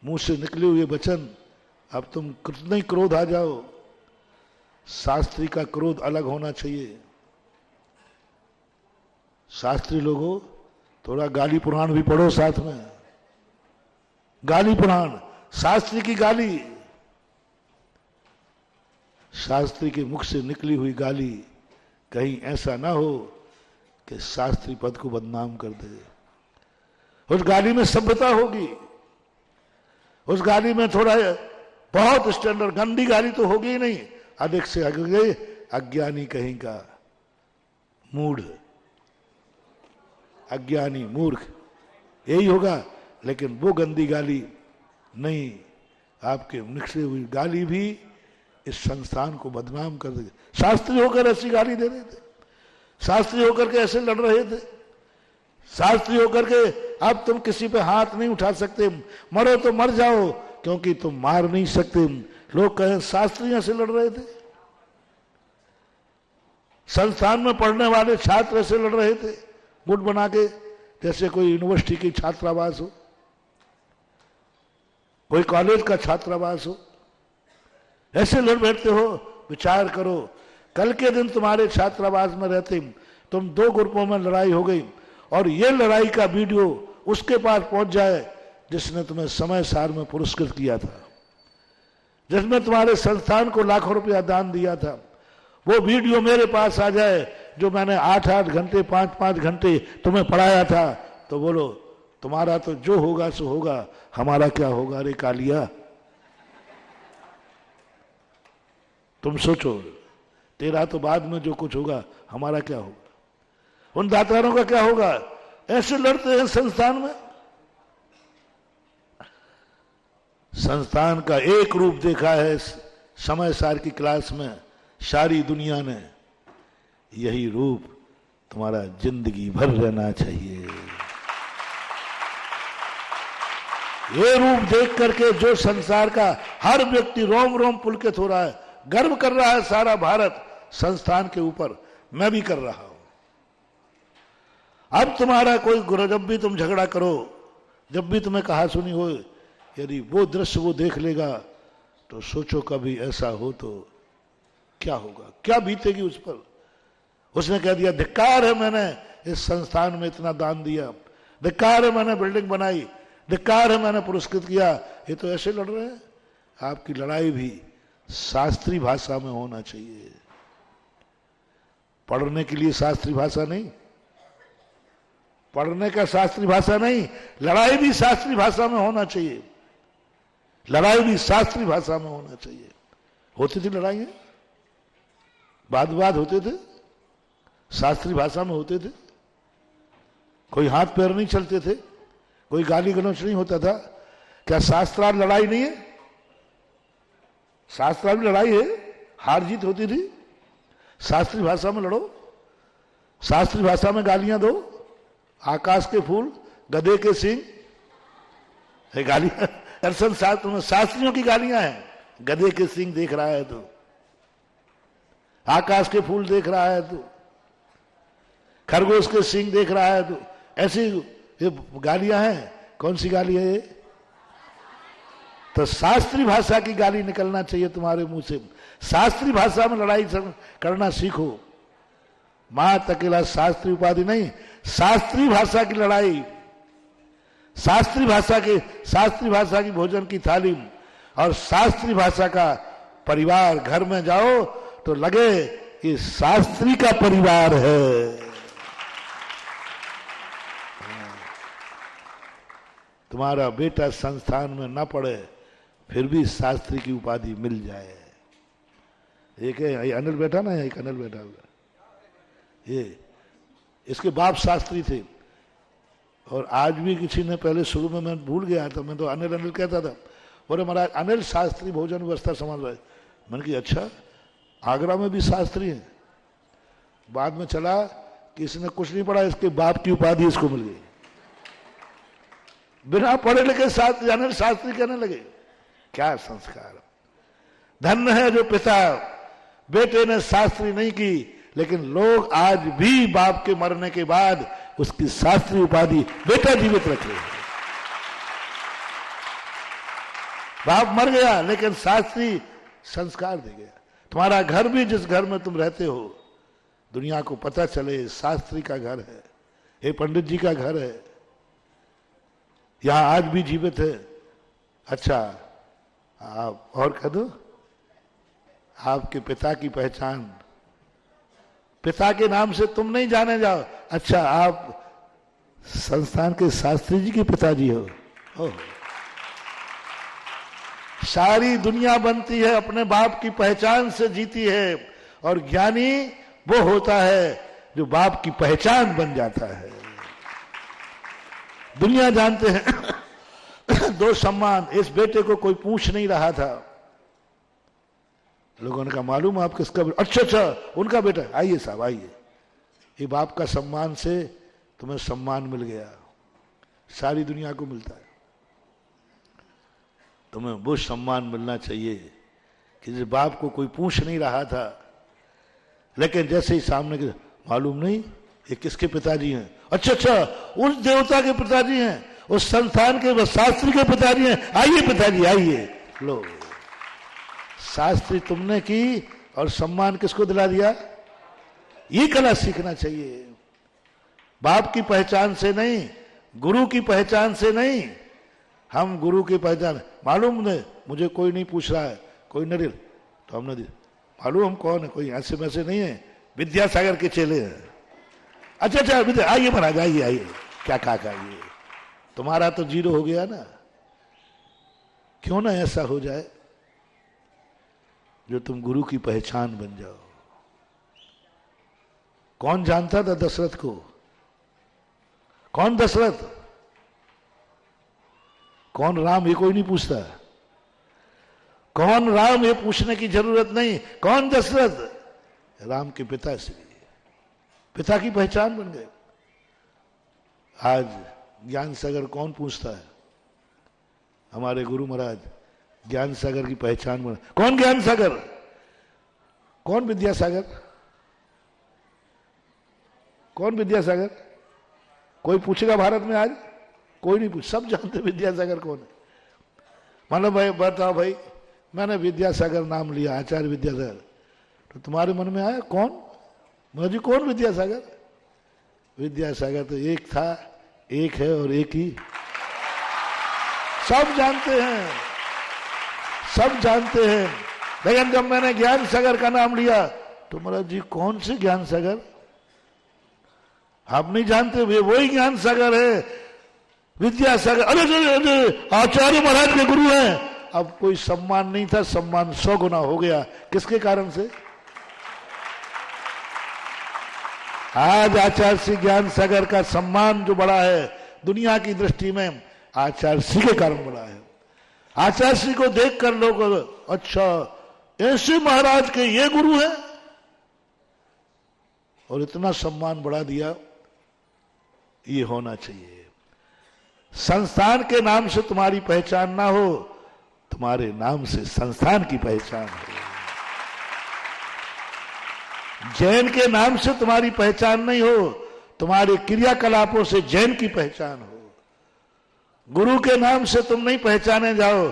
मुंह से निकले हुए वचन। अब तुम कितने क्रोध आ जाओ, शास्त्री का क्रोध अलग होना चाहिए। शास्त्री लोगों, थोड़ा गाली पुराण भी पढ़ो साथ में। गाली पुराण, शास्त्री की गाली, शास्त्री के मुख से निकली हुई गाली कहीं ऐसा ना हो कि शास्त्री पद को बदनाम कर दे। उस गाली में सभ्यता होगी, उस गाली में थोड़ा बहुत स्टैंडर्ड, गंदी गाली तो होगी ही नहीं, अधिक से अधिक अज्ञानी कहीं का, मूढ़, अज्ञानी, मूर्ख, यही होगा। लेकिन वो गंदी गाली नहीं, आपके निकली हुई गाली भी इस संस्थान को बदनाम कर देगी। शास्त्री होकर ऐसी गाली दे रहे थे, शास्त्री होकर के ऐसे लड़ रहे थे, शास्त्री होकर के अब तुम किसी पे हाथ नहीं उठा सकते, मरो तो मर जाओ क्योंकि तुम मार नहीं सकते। लोग कहें शास्त्री ऐसे लड़ रहे थे, संस्थान में पढ़ने वाले छात्र ऐसे लड़ रहे थे गुट बना के, जैसे कोई यूनिवर्सिटी की छात्रावास हो, कोई कॉलेज का छात्रावास हो, ऐसे लड़ बैठते हो। विचार करो, कल के दिन तुम्हारे छात्रावास में रहते तुम, दो ग्रुपों में लड़ाई हो गई और ये लड़ाई का वीडियो उसके पास पहुंच जाए जिसने तुम्हें समय सार में पुरस्कृत किया था, जिसने तुम्हारे संस्थान को लाखों रुपया दान दिया था, वो वीडियो मेरे पास आ जाए जो मैंने 8-8 घंटे 5-5 घंटे तुम्हें पढ़ाया था, तो बोलो तुम्हारा तो जो होगा सो होगा, हमारा क्या होगा रे कालिया। तुम सोचो, तेरा तो बाद में जो कुछ होगा, हमारा क्या होगा, उन दातारों का क्या होगा। ऐसे लड़ते हैं संस्थान में। संस्थान का एक रूप देखा है समय सार की क्लास में सारी दुनिया ने, यही रूप तुम्हारा जिंदगी भर रहना चाहिए। ये रूप देख करके जो संसार का हर व्यक्ति रोम रोम पुलकित हो रहा है, गर्व कर रहा है सारा भारत संस्थान के ऊपर, मैं भी कर रहा हूं। अब तुम्हारा कोई गुरु, जब भी तुम झगड़ा करो, जब भी तुम्हें कहा सुनी हो, यदि वो दृश्य वो देख लेगा तो सोचो कभी ऐसा हो तो क्या होगा, क्या बीतेगी उस पर। उसने कह दिया धिक्कार है, मैंने इस संस्थान में इतना दान दिया, धिक्कार है मैंने बिल्डिंग बनाई, धिक्कार है मैंने पुरस्कृत किया। ये तो ऐसे लड़ रहे हैं। आपकी लड़ाई भी शास्त्रीय भाषा में होना चाहिए। पढ़ने के लिए शास्त्रीय भाषा नहीं, पढ़ने का शास्त्रीय भाषा नहीं, लड़ाई भी शास्त्रीय भाषा में होना चाहिए। लड़ाई भी शास्त्रीय भाषा में होना चाहिए। होती थी लड़ाइयां, वाद विवाद होते थे, शास्त्रीय भाषा में होते थे, कोई हाथ पैर नहीं चलते थे, कोई गाली गलौच नहीं होता था। क्या शास्त्रार्थ लड़ाई नहीं है? शास्त्रार्थ भी लड़ाई है, हार जीत होती थी। शास्त्रीय भाषा में लड़ो, शास्त्रीय भाषा में गालियां दो। आकाश के फूल, गधे के सींग, है गालियां। दर्शन शास्त्र में शास्त्रियों की गालियां हैं। गधे के सींग देख रहा है तो, आकाश के फूल देख रहा है तो, खरगोश के सींग देख रहा है तो, ऐसी ये गालियां हैं। कौन सी गाली है ये? तो शास्त्रीय भाषा की गाली निकलना चाहिए तुम्हारे मुंह से। शास्त्रीय भाषा में लड़ाई करना सीखो। मात अकेला शास्त्रीय उपाधि नहीं, शास्त्रीय भाषा की लड़ाई, शास्त्रीय भाषा की भोजन की थाली और शास्त्रीय भाषा का परिवार। घर में जाओ तो लगे ये शास्त्री का परिवार है। तुम्हारा बेटा संस्थान में न पढ़े फिर भी शास्त्री की उपाधि मिल जाए। एक है अनिल बैठा ना, एक अनिल बैठा हुआ, ये इसके बाप शास्त्री थे। और आज भी किसी ने, पहले शुरू में मैं भूल गया था, मैं तो अनिल अनिल कहता था, बोले महाराज अनिल शास्त्री भोजन व्यवस्था संभाल रहे। मैंने कहा अच्छा, आगरा में भी शास्त्री हैं। बाद में चला कि इसने कुछ नहीं पढ़ा, इसके बाप की उपाधि इसको मिल गई। बिना पढ़े लिखे शास्त्री, अनिल शास्त्री कहने लगे। क्या संस्कार! धन्य है जो पिता बेटे ने शास्त्री नहीं की, लेकिन लोग आज भी बाप के मरने के बाद उसकी शास्त्री उपाधि बेटा जीवित रखे। बाप मर गया लेकिन शास्त्री संस्कार दे गया। तुम्हारा घर भी जिस घर में तुम रहते हो, दुनिया को पता चले शास्त्री का घर है, हे पंडित जी का घर है, यहां आज भी जीवित है। अच्छा, आप और कह दो, आपके पिता की पहचान, पिता के नाम से तुम नहीं जाने जाओ। अच्छा, आप संस्थान के शास्त्री जी के पिताजी हो। ओह, सारी दुनिया बनती है अपने बाप की पहचान से जीती है, और ज्ञानी वो होता है जो बाप की पहचान बन जाता है। दुनिया जानते हैं दो सम्मान, इस बेटे को कोई पूछ नहीं रहा था। लोगों ने कहा मालूम आप किसका बेटा? अच्छा अच्छा, उनका बेटा, आइए साहब आइए। ये बाप का सम्मान से तुम्हें सम्मान मिल गया, सारी दुनिया को मिलता है। तुम्हें वो सम्मान मिलना चाहिए कि जिस बाप को कोई पूछ नहीं रहा था, लेकिन जैसे ही सामने के, मालूम नहीं ये किसके पिताजी हैं? अच्छा अच्छा, उस देवता के पिताजी हैं, उस संस्थान के शास्त्री के पिताजी हैं। आइए पिताजी आइए। लो, शास्त्री तुमने की और सम्मान किसको दिला दिया? ये कला सीखना चाहिए, बाप की पहचान से नहीं, गुरु की पहचान से नहीं। हम गुरु की पहचान, मालूम नहीं मुझे कोई नहीं पूछ रहा है, कोई नहीं, तो हमने दी, मालूम हम कौन है, कोई ऐसे वैसे नहीं है, विद्यासागर के चेले हैं। अच्छा अच्छा, आइए महाराज आइए आइए, क्या कहा आइए। तुम्हारा तो जीरो हो गया ना। क्यों ना ऐसा हो जाए जो तुम गुरु की पहचान बन जाओ। कौन जानता था दशरथ को? कौन दशरथ, कौन राम, ये कोई नहीं पूछता। कौन राम, ये पूछने की जरूरत नहीं। कौन दशरथ? राम के पिता से, पिता की पहचान बन गए। आज ज्ञान सागर कौन पूछता है? हमारे गुरु महाराज ज्ञान सागर की पहचान बना। कौन ज्ञान सागर? कौन विद्यासागर? कौन विद्यासागर? कोई पूछेगा भारत में आज? कोई नहीं पूछ, सब जानते विद्यासागर कौन है। मतलब भाई बताओ भाई, मैंने विद्यासागर नाम लिया, आचार्य विद्यासागर, तो तुम्हारे मन में आया कौन? मुझे कौन विद्यासागर? विद्यासागर तो एक था, एक है और एक ही। सब जानते हैं, सब जानते हैं। लेकिन जब मैंने ज्ञान सागर का नाम लिया तो महाराज जी कौन से ज्ञान सागर? आप नहीं जानते, वे वही ज्ञान सागर है, विद्यासागर। अरे आचार्य महाराज के गुरु हैं। अब कोई सम्मान नहीं था, सम्मान 100 गुना हो गया। किसके कारण से? आज आचार्य श्री ज्ञान सागर का सम्मान जो बड़ा है दुनिया की दृष्टि में, आचार्य श्री के कारण बड़ा है। आचार्य श्री को देखकर लोग, अच्छा ऐसे महाराज के ये गुरु हैं, और इतना सम्मान बढ़ा दिया। ये होना चाहिए। संस्थान के नाम से तुम्हारी पहचान ना हो, तुम्हारे नाम से संस्थान की पहचान हो। जैन के नाम से तुम्हारी पहचान नहीं हो, तुम्हारे क्रियाकलापों से जैन की पहचान हो। गुरु के नाम से तुम नहीं पहचाने जाओ,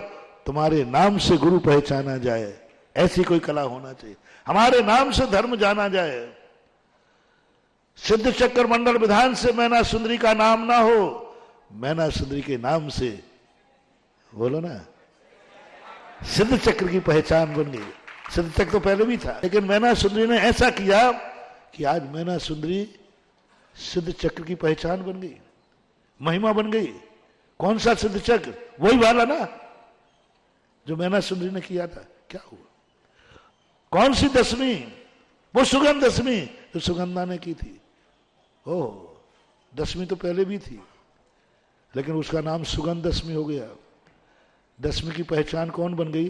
तुम्हारे नाम से गुरु पहचाना जाए। ऐसी कोई कला होना चाहिए। हमारे नाम से धर्म जाना जाए। सिद्ध चक्र मंडल विधान से मैना सुंदरी का नाम ना हो, मैना सुंदरी के नाम से, बोलो ना, सिद्ध चक्र की पहचान बन गई। सिद्ध चक्र तो पहले भी था, लेकिन मैना सुंदरी ने ऐसा किया कि आज मैना सुंदरी सिद्ध चक्र की पहचान बन गई, महिमा बन गई। कौन सा सिद्ध चक्र? वही वाला ना जो मैना सुंदरी ने किया था। क्या हुआ? कौन सी दशमी? वो सुगंध दशमी जो सुगंधा ने की थी। ओह, दशमी तो पहले भी थी, लेकिन उसका नाम सुगंध दशमी हो गया। दशमी की पहचान कौन बन गई?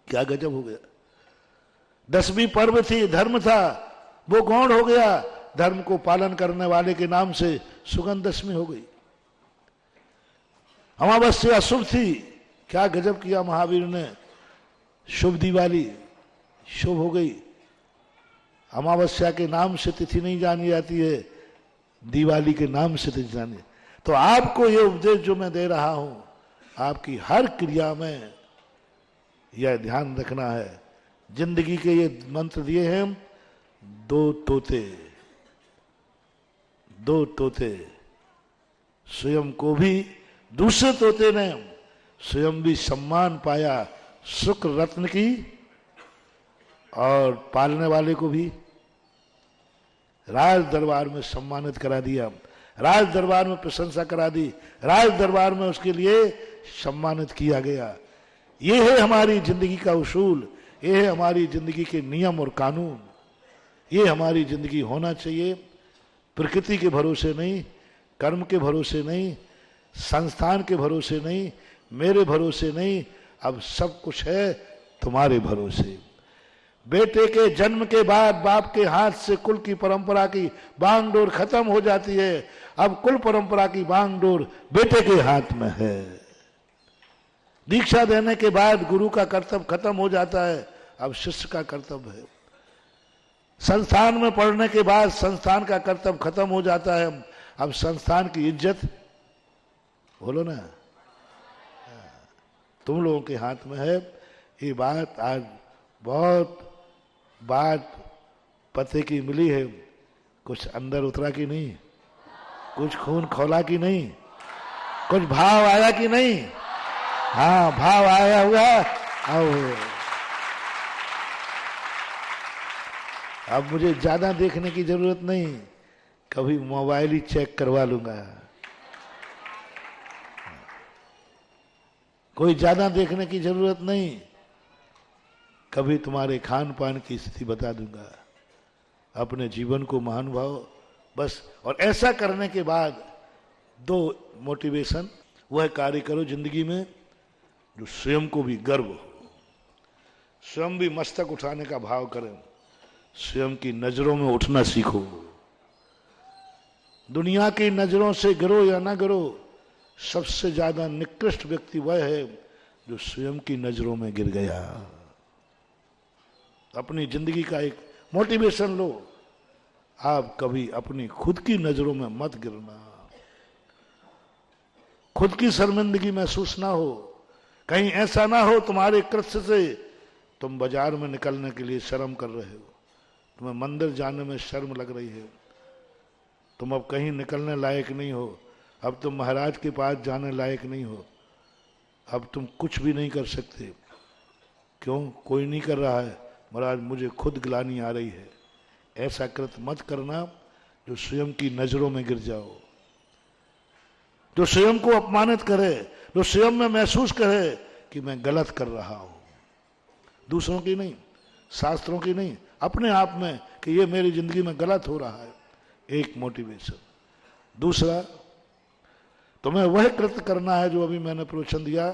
क्या गजब हो गया। दशमी पर्व थी, धर्म था, वो गौण हो गया। धर्म को पालन करने वाले के नाम से सुगंध दशमी हो गई। अमावस्या शुभ थी, क्या गजब किया महावीर ने। शुभ दिवाली शुभ हो गई। अमावस्या के नाम से तिथि नहीं जानी जाती है, दिवाली के नाम से तिथि जानी। तो आपको ये उपदेश जो मैं दे रहा हूं, आपकी हर क्रिया में यह ध्यान रखना है। जिंदगी के ये मंत्र दिए हैं, दो तोते, दो तोते, स्वयं को भी दूसरे तोते ने स्वयं भी सम्मान पाया शुक्र रत्न की, और पालने वाले को भी राज दरबार में सम्मानित करा दिया, राज दरबार में प्रशंसा करा दी, राज दरबार में उसके लिए सम्मानित किया गया। ये है हमारी जिंदगी का उसूल, ये है हमारी जिंदगी के नियम और कानून। ये हमारी जिंदगी होना चाहिए, प्रकृति के भरोसे नहीं, कर्म के भरोसे नहीं, संस्थान के भरोसे नहीं, मेरे भरोसे नहीं। अब सब कुछ है तुम्हारे भरोसे। बेटे के जन्म के बाद बाप के हाथ से कुल की परंपरा की बांगडोर खत्म हो जाती है। अब कुल परंपरा की बांगडोर बेटे के हाथ में है। दीक्षा देने के बाद गुरु का कर्तव्य खत्म हो जाता है, अब शिष्य का कर्तव्य है। संस्थान में पढ़ने के बाद संस्थान का कर्तव्य खत्म हो जाता है, अब संस्थान की इज्जत, बोलो ना, तुम लोगों के हाथ में है। ये बात आज बहुत बात पते की मिली है, कुछ अंदर उतरा कि नहीं, कुछ खून खौला कि नहीं, कुछ भाव आया कि नहीं? हाँ, भाव आया हुआ। अब मुझे ज्यादा देखने की जरूरत नहीं, कभी मोबाइल ही चेक करवा लूंगा। कोई ज्यादा देखने की जरूरत नहीं, कभी तुम्हारे खान पान की स्थिति बता दूंगा। अपने जीवन को महानुभाव बस। और ऐसा करने के बाद दो मोटिवेशन, वह कार्य करो जिंदगी में जो स्वयं को भी गर्व हो, स्वयं भी मस्तक उठाने का भाव करें, स्वयं की नजरों में उठना सीखो। दुनिया की नजरों से गिरो या ना गिरो, सबसे ज्यादा निकृष्ट व्यक्ति वह है जो स्वयं की नजरों में गिर गया। अपनी जिंदगी का एक मोटिवेशन लो, आप कभी अपनी खुद की नजरों में मत गिरना, खुद की शर्मिंदगी महसूस ना हो। कहीं ऐसा ना हो तुम्हारे कृत्य से तुम बाजार में निकलने के लिए शर्म कर रहे हो, तुम्हें मंदिर जाने में शर्म लग रही है, तुम अब कहीं निकलने लायक नहीं हो, अब तुम महाराज के पास जाने लायक नहीं हो, अब तुम कुछ भी नहीं कर सकते। क्यों? कोई नहीं कर रहा है, महाराज मुझे खुद गिलानी आ रही है। ऐसा कृत्य मत करना जो स्वयं की नजरों में गिर जाओ, जो स्वयं को अपमानित करे, जो स्वयं में महसूस करे कि मैं गलत कर रहा हूं। दूसरों की नहीं, शास्त्रों की नहीं, अपने आप में कि ये मेरी जिंदगी में गलत हो रहा है, एक मोटिवेशन। दूसरा, तुम्हें वह कृत्य करना है जो अभी मैंने प्रवचन दिया,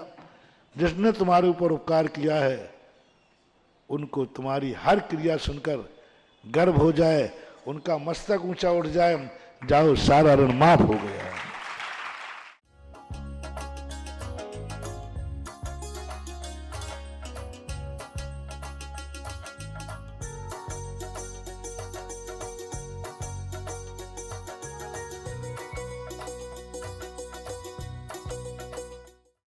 जिसने तुम्हारे ऊपर उपकार किया है उनको तुम्हारी हर क्रिया सुनकर गर्व हो जाए, उनका मस्तक ऊंचा उठ जाए, जाओ सारा ऋण माफ हो गया।